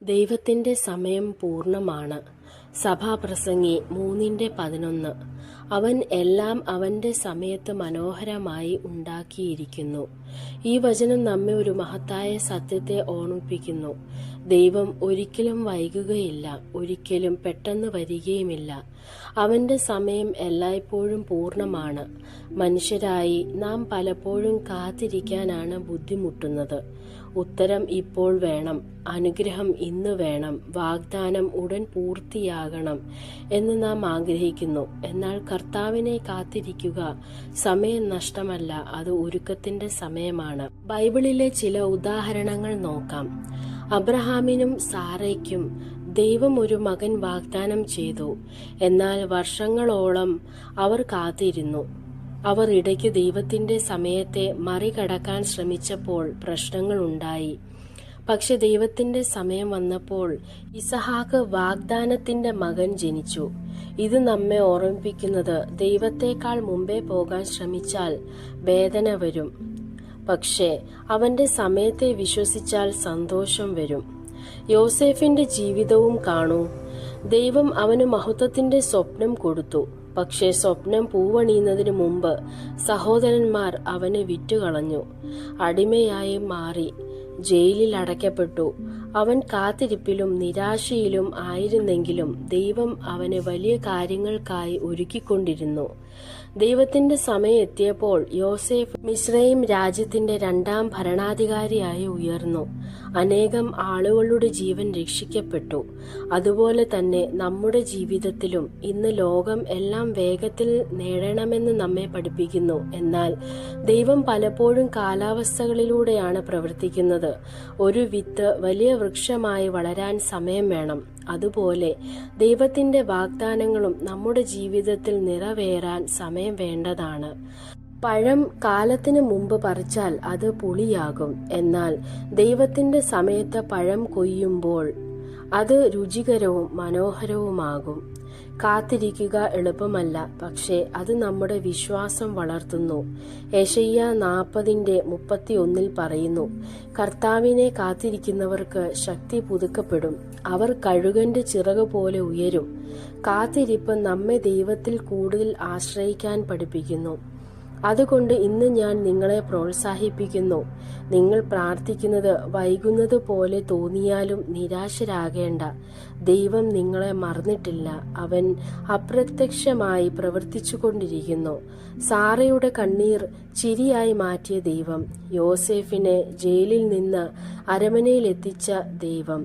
ദൈവത്തിന്റെ സമയം പൂർണ്ണമാണ്. സഭാപ്രസംഗി 3:11. അവൻ എല്ലാം അവന്റെ സമയത്ത് മനോഹരമായി ഉണ്ടാക്കിയിരിക്കുന്നു. ഈ വചനം നമ്മെ ഒരു മഹത്തായ സത്യത്തെ ഓർമ്മിപ്പിക്കുന്നു. ദൈവം ഒരിക്കലും വൈകുകയില്ല, ഒരിക്കലും പെട്ടെന്ന് വരികയുമില്ല. അവന്റെ സമയം എല്ലായ്പ്പോഴും പൂർണ്ണമാണ്. മനുഷ്യരായി നാം പലപ്പോഴും കാത്തിരിക്കാനാണ് ബുദ്ധിമുട്ടുന്നത്. ഉത്തരം ഇപ്പോൾ വേണം, അനുഗ്രഹം ഇന്ന് വേണം, വാഗ്ദാനം ഉടൻ പൂർത്തിയാകണം എന്ന് നാം ആഗ്രഹിക്കുന്നു. എന്നാൽ കർത്താവിനെ കാത്തിരിക്കുക സമയം നഷ്ടമല്ല, അത് ഒരുക്കത്തിന്റെ സമയമാണ്. ബൈബിളിലെ ചില ഉദാഹരണങ്ങൾ നോക്കാം. അബ്രഹാമിനും സാറയ്ക്കും ദൈവം ഒരു മകൻ വാഗ്ദാനം ചെയ്തു. എന്നാൽ വർഷങ്ങളോളം അവർ കാത്തിരുന്നു. അവർ ഇടയ്ക്ക് ദൈവത്തിന്റെ സമയത്തെ മറികടക്കാൻ ശ്രമിച്ചപ്പോൾ പ്രശ്നങ്ങൾ ഉണ്ടായി. പക്ഷെ ദൈവത്തിന്റെ സമയം വന്നപ്പോൾ ഇസഹാക്ക് വാഗ്ദാനത്തിന്റെ മകൻ ജനിച്ചു. ഇത് നമ്മെ ഓർമ്മിപ്പിക്കുന്നത് ദൈവത്തെക്കാൾ മുമ്പേ പോകാൻ ശ്രമിച്ചാൽ വേദന വരും, പക്ഷേ അവന്റെ സമയത്തെ വിശ്വസിച്ചാൽ സന്തോഷം വരും. യോസേഫിന്റെ ജീവിതവും കാണൂ. ദൈവം അവന് മഹത്വത്തിന്റെ സ്വപ്നം കൊടുത്തു. പക്ഷേ സ്വപ്നം പൂവണിയുന്നതിന് മുമ്പ് സഹോദരന്മാർ അവനെ വിറ്റുകളഞ്ഞു. അടിമയായി മാറി ജയിലിൽ അടയ്ക്കപ്പെട്ടു. അവൻ കാത്തിരിപ്പിലും നിരാശയിലും ആയിരുന്നെങ്കിലും ദൈവം അവനെ വലിയ കാര്യങ്ങൾക്കായി ഒരുക്കിക്കൊണ്ടിരുന്നു. ദൈവത്തിന്റെ സമയം എത്തിയപ്പോൾ യോസേഫ് മിസ്രയീം രാജ്യത്തിന്റെ 2ാം ഭരണാധികാരിയായി ഉയർന്നു. അനേകം ആളുകളുടെ ജീവൻ രക്ഷിക്കപ്പെട്ടു. അതുപോലെ തന്നെ നമ്മുടെ ജീവിതത്തിലും ഇന്ന് ലോകം എല്ലാം വേഗത്തിൽ നേടണമെന്ന് നമ്മെ പഠിപ്പിക്കുന്നു. എന്നാൽ ദൈവം പലപ്പോഴും കാലാവസ്ഥകളിലൂടെയാണ് പ്രവർത്തിക്കുന്നത്. ഒരു വിത്ത് വലിയ വൃക്ഷമായി വളരാൻ സമയം വേണം. അതുപോലെ ദൈവത്തിന്റെ വാഗ്ദാനങ്ങളും നമ്മുടെ ജീവിതത്തിൽ നിറവേറാൻ സമയം വേണ്ടതാണ്. പഴം കാലത്തിന് മുമ്പ് പറിച്ചാൽ അത് പുളിയാകും. എന്നാൽ ദൈവത്തിന്റെ സമയത്ത് പഴം കൊയ്യുമ്പോൾ അത് രുചികരവും മനോഹരവുമാകും. കാത്തിരിക്കുക എളുപ്പമല്ല, പക്ഷേ അത് നമ്മുടെ വിശ്വാസം വളർത്തുന്നു. യെശയ്യാ 40:31 പറയുന്നു, കർത്താവിനെ കാത്തിരിക്കുന്നവർക്ക് ശക്തി പുതുക്കപ്പെടും, അവർ കഴുകന്റെ ചിറക് പോലെ ഉയരും. കാത്തിരിപ്പ് നമ്മെ ദൈവത്തിൽ കൂടുതൽ ആശ്രയിക്കാൻ പഠിപ്പിക്കുന്നു. അതുകൊണ്ട് ഇന്ന് ഞാൻ നിങ്ങളെ പ്രോത്സാഹിപ്പിക്കുന്നു. നിങ്ങൾ പ്രാർത്ഥിക്കുന്നത് വൈകുന്നത് പോലെ തോന്നിയാലും നിരാശരാകേണ്ട. ദൈവം നിങ്ങളെ മറന്നിട്ടില്ല. അവൻ അപ്രത്യക്ഷമായി പ്രവർത്തിച്ചുകൊണ്ടിരിക്കുന്നു. സാറയുടെ കണ്ണീർ ചിരിയായി മാറ്റിയ ദൈവം, യോസേഫിനെ ജയിലിൽ നിന്ന് അരമനയിൽ എത്തിച്ച ദൈവം,